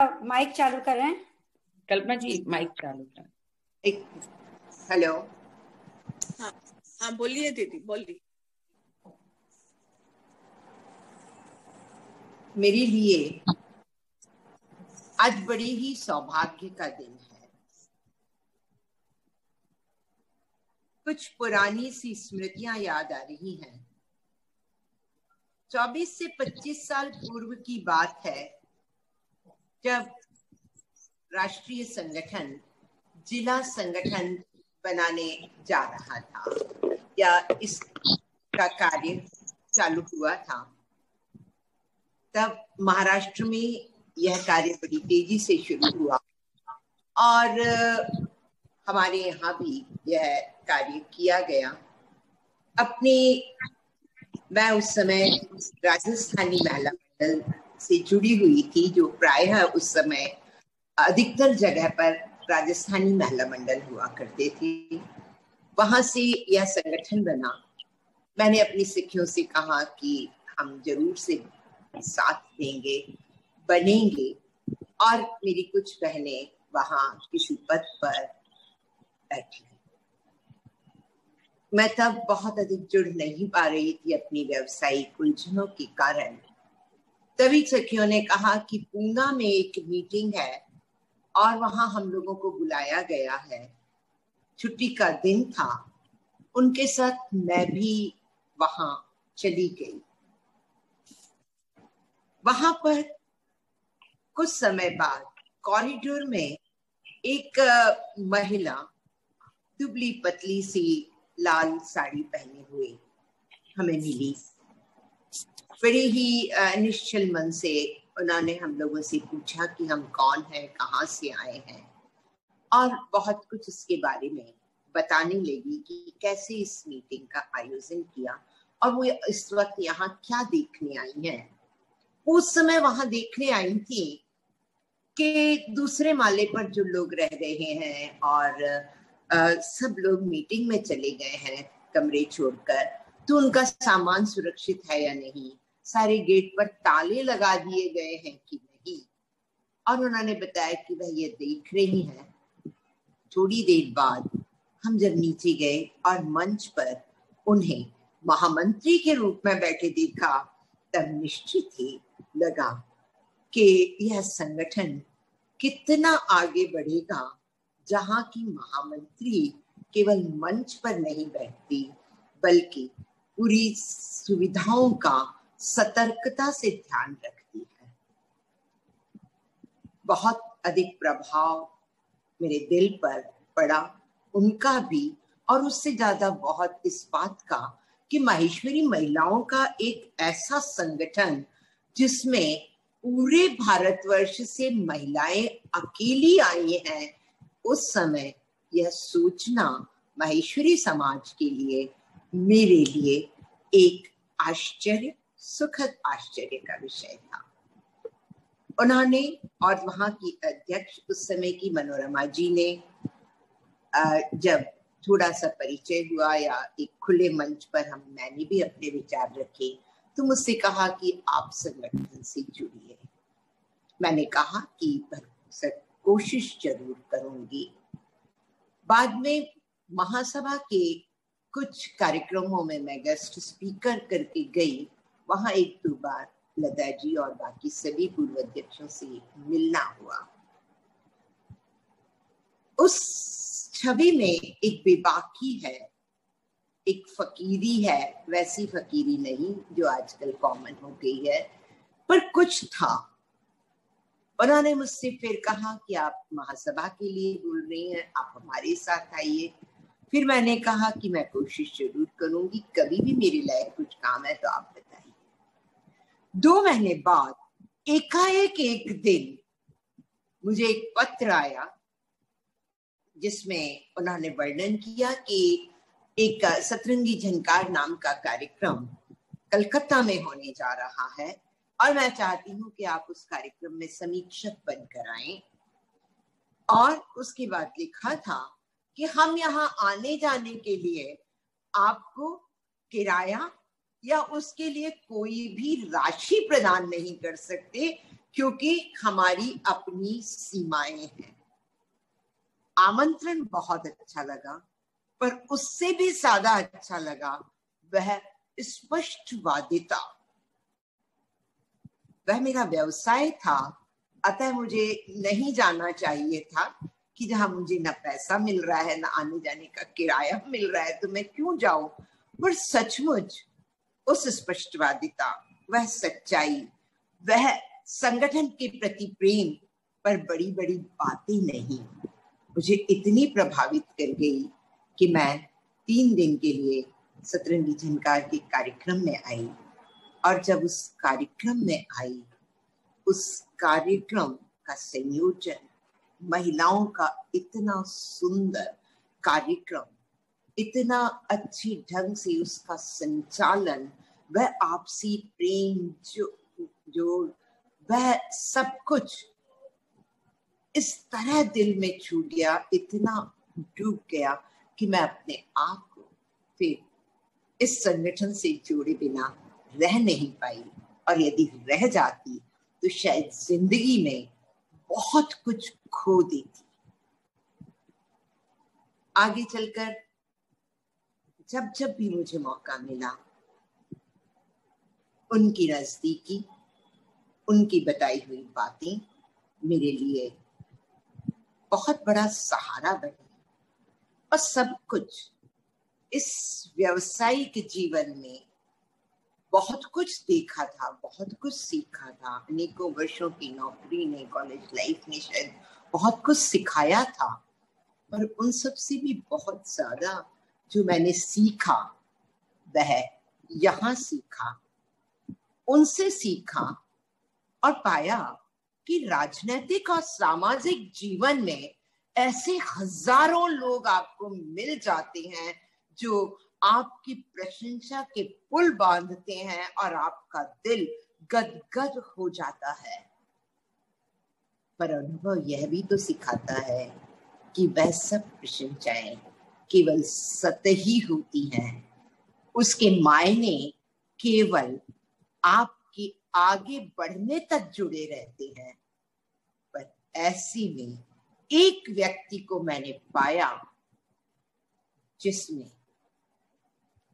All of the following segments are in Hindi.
माइक चालू कर रहे हैं। कल्पना जी माइक चालू कर। एक हेलो। हाँ हाँ, बोलिए दीदी, बोलिए। मेरे लिए आज बड़ी ही सौभाग्य का दिन है। कुछ पुरानी सी स्मृतियां याद आ रही हैं। 24 से 25 साल पूर्व की बात है, जब राष्ट्रीय संगठन जिला संगठन बनाने जा रहा था या इसका कार्य चालू हुआ था। तब महाराष्ट्र में यह कार्य बड़ी तेजी से शुरू हुआ और हमारे यहाँ भी यह कार्य किया गया। मैं उस समय राजस्थानी महिला मंडल से जुड़ी हुई थी, जो प्रायः उस समय अधिकतर जगह पर राजस्थानी महिला मंडल हुआ करते थे। वहां से यह संगठन बना। मैंने अपनी सखियों से कहा कि हम जरूर से साथ देंगे, बनेंगे, और मेरी कुछ बहनें वहां किसी पद पर बैठी। मैं तब बहुत अधिक जुड़ नहीं पा रही थी अपनी व्यावसायिक उलझनों के कारण। तभी सखियों ने कहा कि पूना में एक मीटिंग है और वहां हम लोगों को बुलाया गया है। छुट्टी का दिन था। उनके साथ मैं भी वहां चली गई। वहां पर कुछ समय बाद कॉरिडोर में एक महिला दुबली पतली सी लाल साड़ी पहने हुए हमें मिली। बड़े ही निश्चल मन से उन्होंने हम लोगों से पूछा कि हम कौन हैं, कहाँ से आए हैं, और बहुत कुछ इसके बारे में बताने लगी कि कैसे इस मीटिंग का आयोजन किया और वो इस वक्त यहाँ क्या देखने आई हैं। उस समय वहां देखने आई थी कि दूसरे माले पर जो लोग रह रहे हैं और सब लोग मीटिंग में चले गए हैं कमरे छोड़कर, तो उनका सामान सुरक्षित है या नहीं, सारे गेट पर ताले लगा दिए गए हैं कि नहीं। और उन्होंने बताया कि वह ये देख रही हैं। थोड़ी देर बाद हम जब नीचे गए और मंच पर उन्हें महामंत्री के रूप में बैठे देखा, तब निश्चित ही लगा कि यह संगठन कितना आगे बढ़ेगा, जहां की महामंत्री केवल मंच पर नहीं बैठती बल्कि पूरी सुविधाओं का सतर्कता से ध्यान रखती है। बहुत अधिक प्रभाव मेरे दिल पर पड़ा, उनका भी, और उससे ज्यादा बहुत इस बात का कि माहेश्वरी महिलाओं का एक ऐसा संगठन जिसमें पूरे भारतवर्ष से महिलाएं अकेली आई हैं। उस समय यह सोचना माहेश्वरी समाज के लिए, मेरे लिए एक आश्चर्य, सुखद आश्चर्य का विषय था। उन्होंने और वहां की अध्यक्ष उस समय की मनोरमा जी ने जब थोड़ा सा परिचय हुआ या एक खुले मंच पर मैंने भी अपने विचार रखे, तो मुझसे कहा कि आप संगठन से जुड़िए। मैंने कहा कि कोशिश जरूर करूंगी। बाद में महासभा के कुछ कार्यक्रमों में मैं गेस्ट स्पीकर करके गई। वहां एक दो बार लता जी और बाकी सभी पूर्व अध्यक्षों से मिलना हुआ। उस छवि में एक बेबाकी है, एक फकीरी है, वैसी फकीरी नहीं जो आजकल कॉमन हो गई है, पर कुछ था। उन्होंने मुझसे फिर कहा कि आप महासभा के लिए बोल रही हैं, आप हमारे साथ आइए। फिर मैंने कहा कि मैं कोशिश जरूर करूंगी, कभी भी मेरे लायक कुछ काम है तो आप बताइए। 2 महीने बाद एकाएक एक दिन मुझे एक पत्र आया जिसमें उन्होंने वर्णन किया कि एक सतरंगी झनकार नाम का कार्यक्रम कलकत्ता में होने जा रहा है और मैं चाहती हूँ कि आप उस कार्यक्रम में समीक्षक बनकर आएं। और उसके बाद लिखा था कि हम यहाँ आने जाने के लिए आपको किराया या उसके लिए कोई भी राशि प्रदान नहीं कर सकते, क्योंकि हमारी अपनी सीमाएं हैं। आमंत्रण बहुत अच्छा लगा, पर उससे भी ज्यादा अच्छा लगा वह स्पष्टवादिता। वह मेरा व्यवसाय था, अतः मुझे नहीं जाना चाहिए था कि जहां मुझे न पैसा मिल रहा है, न आने जाने का किराया मिल रहा है, तो मैं क्यों जाऊं। पर सचमुच उस स्पष्टवादिता, वह सच्चाई, वह संगठन के प्रति प्रेम पर बड़ी बड़ी बातें नहीं, मुझे इतनी प्रभावित कर गई कि मैं 3 दिन के लिए सतरंगी झनकार के कार्यक्रम में आई। और जब उस कार्यक्रम में आई, उस कार्यक्रम का संयोजन, महिलाओं का इतना सुंदर कार्यक्रम, इतना अच्छी ढंग से उसका संचालन, वह आपसी प्रेम जो वह सब कुछ इस तरह दिल में छू गया, इतना डूब गया कि मैं अपने आप को फिर इस संगठन से जोड़े बिना रह नहीं पाई। और यदि रह जाती तो शायद जिंदगी में बहुत कुछ खो देती। आगे चलकर जब जब भी मुझे मौका मिला, उनकी नजदीकी, उनकी बताई हुई बातें मेरे लिए बहुत बड़ा सहारा बनी। और सब कुछ इस व्यावसायिक जीवन में बहुत कुछ देखा था, बहुत कुछ सीखा था। अनेकों वर्षों की नौकरी ने, कॉलेज लाइफ ने शायद बहुत कुछ सिखाया था, पर उन सब से भी बहुत ज्यादा जो मैंने सीखा वह यहाँ सीखा, उनसे सीखा और पाया कि राजनीतिक और सामाजिक जीवन में ऐसे हजारों लोग आपको मिल जाते हैं जो आपकी प्रशंसा के पुल बांधते हैं और आपका दिल गदगद हो जाता है। पर अनुभव यह भी तो सिखाता है कि वह सब प्रशंसाएं केवल सतही होती हैं, उसके मायने केवल आपके आगे बढ़ने तक जुड़े रहते हैं। पर ऐसी में एक व्यक्ति को मैंने पाया जिसमें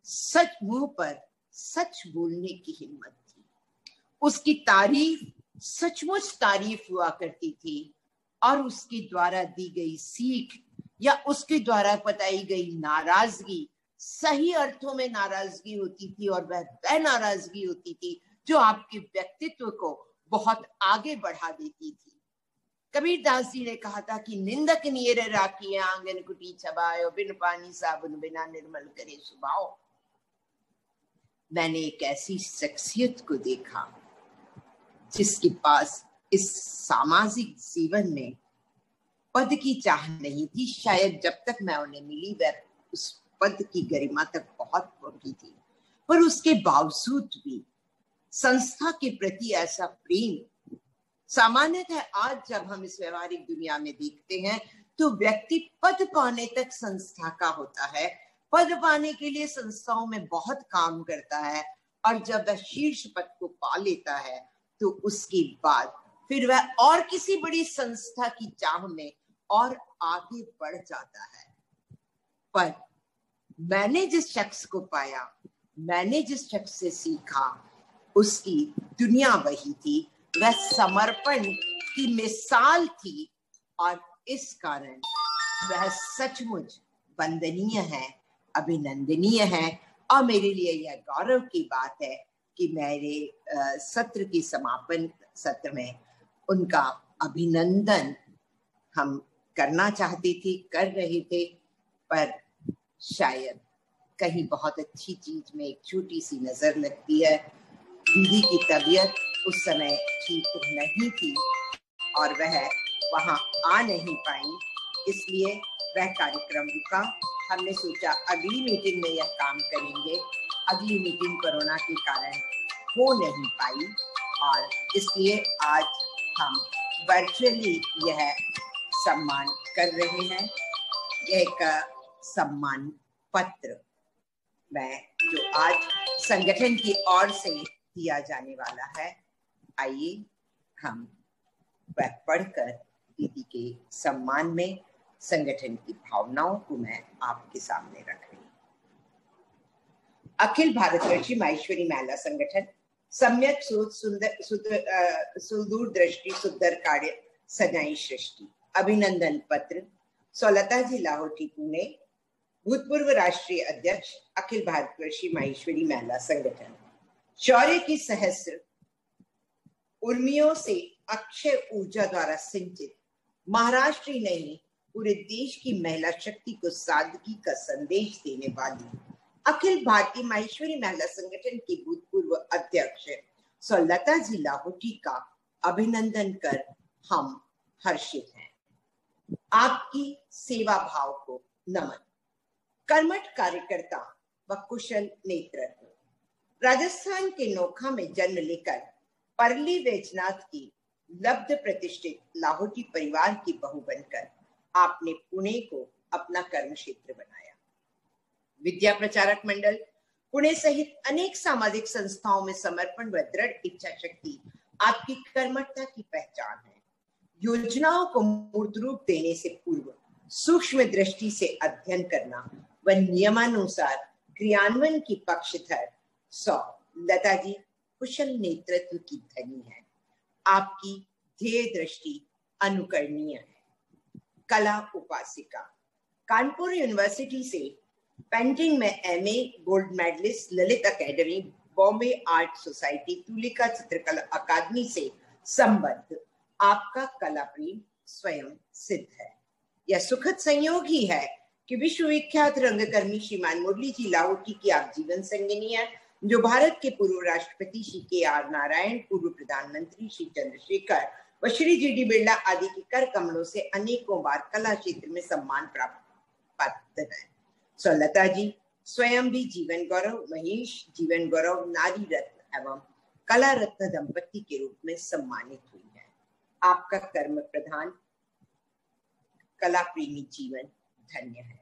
सच, मुंह पर सच बोलने की हिम्मत थी। उसकी तारीफ सचमुच तारीफ हुआ करती थी और उसके द्वारा दी गई सीख या उसके द्वारा बताई गई नाराजगी सही अर्थों में नाराजगी होती थी, और वह नाराजगी होती थी जो आपके व्यक्तित्व को बहुत आगे बढ़ा देती थी। कबीर दास जी ने कहा था कि निंदक नियर राखिए आंगन कुटी छबायो, बिन पानी साबुन बिना निर्मल करे सुभाओ। मैंने एक ऐसी शख्सियत को देखा जिसके पास इस सामाजिक जीवन में पद की चाह नहीं थी। शायद जब तक मैं उन्हें मिली वह उस पद की गरिमा तक बहुत पहुंची थी, पर उसके बावजूद भी संस्था के प्रति ऐसा प्रेम। सामान्यतः आज जब हम इस व्यवहारिक दुनिया में देखते हैं तो व्यक्ति पद पाने तक संस्था का होता है, पद पाने के लिए संस्थाओं में बहुत काम करता है, और जब वह शीर्ष पद को पा लेता है तो उसके बाद फिर वह और किसी बड़ी संस्था की चाह में और आगे बढ़ जाता है। पर मैंने जिस शख्स को पाया, मैंने जिस शख्स से सीखा, उसकी दुनिया वही थी, वह समर्पण की मिसाल थी, और इस कारण वह सचमुच वंदनीय है, अभिनंदनीय है। और मेरे लिए यह गौरव की बात है कि मेरे सत्र की समापन सत्र में उनका अभिनंदन हम करना चाहते थे, कर रहे थे, पर शायद कहीं बहुत अच्छी चीज में एक छोटी सी नजर लगती है। दीदी की तबीयत उस समय ठीक नहीं थी और वह वहां आ नहीं पाई, इसलिए वह कार्यक्रम रुका। हमने सोचा अगली मीटिंग में यह काम करेंगे। अगली मीटिंग कोरोना के कारण हो नहीं पाई, और इसलिए आज हम वर्चुअली यह सम्मान कर रहे हैं। यह एक सम्मान पत्र मैं जो आज संगठन की ओर से दिया जाने वाला है। आइए हम वह पढ़कर दीदी के सम्मान में संगठन की भावनाओं को मैं आपके सामने रख रही हूँ। अखिल भारतवर्षी माहेश्वरी महिला संगठन सम्यक सोच सुदूर दृष्टि सुंदर कार्य सजाई सृष्टि अभिनंदन पत्र सौलता जी लाहौटी पुणे भूतपूर्व राष्ट्रीय अध्यक्ष अखिल भारतवर्षीय माहेश्वरी महिला संगठन। शौर्य की सहस्र उर्मियों से अक्षय ऊर्जा द्वारा सिंचित महाराष्ट्र ही नहीं पूरे देश की महिला शक्ति को सादगी का संदेश देने वाली अखिल भारतीय माहेश्वरी महिला संगठन की भूतपूर्व अध्यक्ष सौलता जी लाहौटी का अभिनंदन कर हम हर्षित हैं। आपकी सेवा भाव को नमन। कर्मठ कार्यकर्ता व कुशल नेतृत्व। राजस्थान के नोखा में जन्म लेकर परली वैजनाथ की लब्ध प्रतिष्ठित लाहौटी परिवार की बहू बनकर आपने पुणे को अपना कर्म क्षेत्र बनाया। विद्या प्रचारक मंडल पुणे सहित अनेक सामाजिक संस्थाओं में समर्पण व दृढ़ इच्छा शक्ति आपकी कर्मठता की पहचान है। योजनाओं को मूर्त रूप देने से पूर्व सूक्ष्म दृष्टि से अध्ययन करना व नियमानुसार क्रियान्वयन की पक्षधर लता जी कुशल नेतृत्व की धनी है। आपकी ध्येय दृष्टि अनुकरणीय है। कला उपासिका। कानपुर यूनिवर्सिटी से पेंटिंग में MA gold medalist Lalit academy Bombay art society Tulika Chitrakala Akademi से संबद्ध आपका कला प्रेम स्वयं सिद्ध है। यह सुखद संयोग ही है कि विश्वविख्यात रंगकर्मी श्रीमान मुरली जी लाहौटी की आप जीवन संगिनी है, जो भारत के पूर्व राष्ट्रपति श्री के.आर. नारायण, पूर्व प्रधानमंत्री श्री चंद्रशेखर व श्री जी.डी. बिरला आदि के कर कमलों से अनेकों बार कला क्षेत्र में सम्मान प्राप्त है। सौलता जी स्वयं भी जीवन गौरव, महेश जीवन गौरव, नारी रत्न एवं कला रत्न दंपति के रूप में सम्मानित हुई है। आपका कर्म प्रधान कला प्रेमी जीवन धन्य है।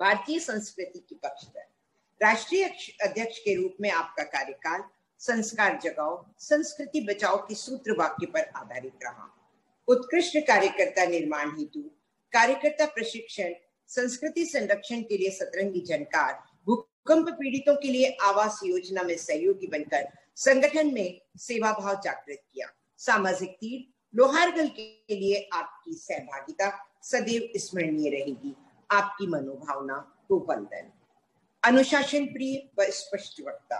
भारतीय संस्कृति की पक्षधर। राष्ट्रीय अध्यक्ष के रूप में आपका कार्यकाल संस्कार जगाओ, संस्कृति बचाओ के सूत्र वाक्य पर आधारित रहा। उत्कृष्ट कार्यकर्ता निर्माण हेतु कार्यकर्ता प्रशिक्षण, संस्कृति संरक्षण के लिए सतरंगी झनकार, भूकंप पीड़ितों के लिए आवास योजना में सहयोगी बनकर संगठन में सेवा भाव जागृत किया। सामाजिक तीर लोहारगल के लिए आपकी सहभागिता सदैव स्मरणीय रहेगी। आपकी मनोभावना को वंदन। अनुशासन प्रिय व स्पष्ट वक्ता।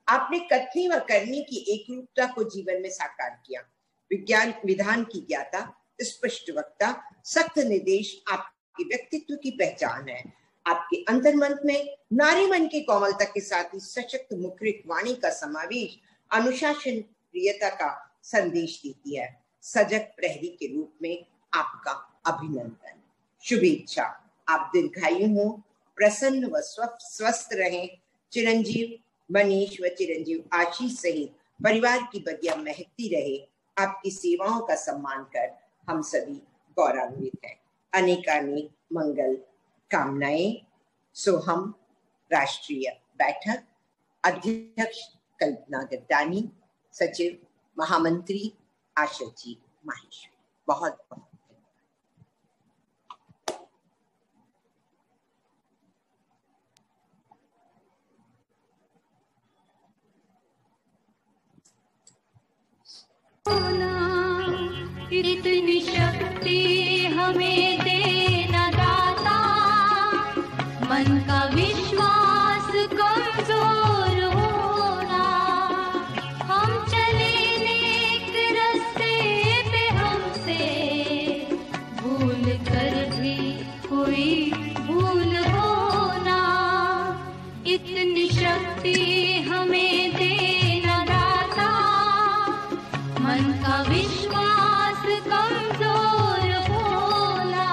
आपने कथनी व करनी की एक रूपता को जीवन में साकार किया। विज्ञान विधान की ज्ञाता, स्पष्ट वक्ता, सख्त निर्देश आपके व्यक्तित्व की पहचान है। आपके अंतर्मन में नारी मन की कोमलता के साथ ही सशक्त मुखरित वाणी का समावेश अनुशासन प्रियता का संदेश देती है। सजग प्रहरी के रूप में आपका अभिनंदन, शुभेच्छा। आप दीर्घायु हो, प्रसन्न व स्वस्थ रहें। चिरंजीव मनीष व चिरंजीव आशीष सहित परिवार की बगिया महकती रहे। आपकी सेवाओं का सम्मान कर हम सभी गौरवान्वित हैं। अनेकानेक मंगल कामनाएं। सोहम राष्ट्रीय बैठक। अध्यक्ष कल्पना गद्दानी, सचिव महामंत्री आशा जी माहेश्वरी। बहुत बहुत इतनी शक्ति हमें देना दाता, मन का विश्वास कमजोर होना। हम चले नेक रास्ते पे, हमसे भूल कर भी कोई भूल होना। इतनी शक्ति हमें देना दाता, मन का विश्वास कमजोर होना।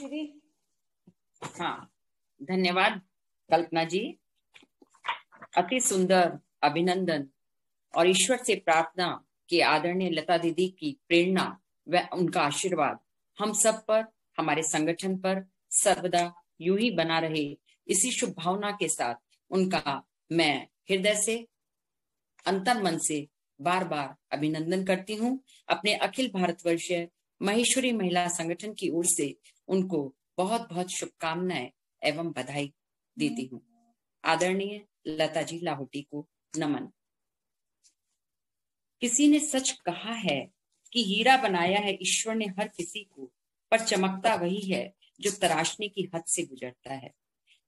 दीदी। हाँ, धन्यवाद कल्पना जी। अति सुंदर अभिनंदन और ईश्वर से प्रार्थना कि आदरणीय लता दीदी की प्रेरणा व उनका आशीर्वाद हम सब पर, हमारे संगठन पर सर्वदा यूं ही बना रहे। इसी शुभ भावना के साथ उनका मैं हृदय से, अंतर मन से बार बार अभिनंदन करती हूँ। अपने अखिल भारतवर्षीय महेश्वरी महिला संगठन की ओर से उनको बहुत बहुत शुभकामनाएं एवं बधाई देती हूँ। आदरणीय लता जी लाहौटी को नमन। किसी ने सच कहा है कि हीरा बनाया है ईश्वर ने हर किसी को, पर चमकता वही है जो तराशने की हद से गुजरता है।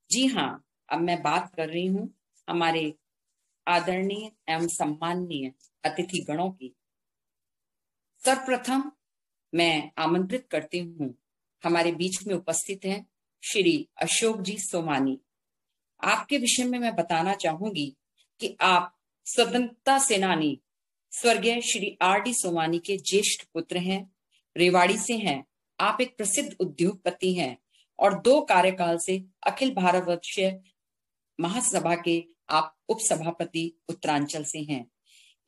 जी हाँ, अब मैं बात कर रही हूँ हमारे आदरणीय एवं सम्माननीय अतिथि गणों की। सर्वप्रथम मैं आमंत्रित करती हूँ, हमारे बीच में उपस्थित हैं श्री अशोक जी सोमानी। आपके विषय में मैं बताना चाहूंगी कि आप स्वतंत्रता सेनानी स्वर्गीय श्री R.D. सोमानी के ज्येष्ठ पुत्र हैं, रेवाड़ी से हैं। आप एक प्रसिद्ध उद्योगपति हैं और 2 कार्यकाल से अखिल भारतवर्षीय महासभा के आप उपसभापति उत्तरांचल से हैं।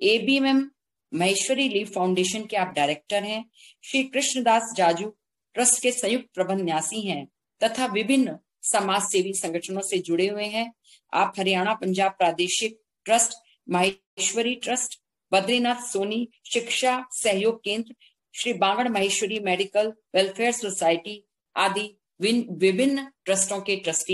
ABMM महेश्वरी लीव फाउंडेशन के आप डायरेक्टर हैं। श्री कृष्णदास जाजू ट्रस्ट के संयुक्त प्रबंध न्यासी हैं तथा विभिन्न समाज सेवी संगठनों से जुड़े हुए हैं। आप हरियाणा पंजाब प्रादेशिक trust, Maheshwari trust, Badrinath Soni Shiksha Sahyog Kendra, Shri Bangar Maheshwari medical welfare society आदि विभिन्न ट्रस्टों के ट्रस्टी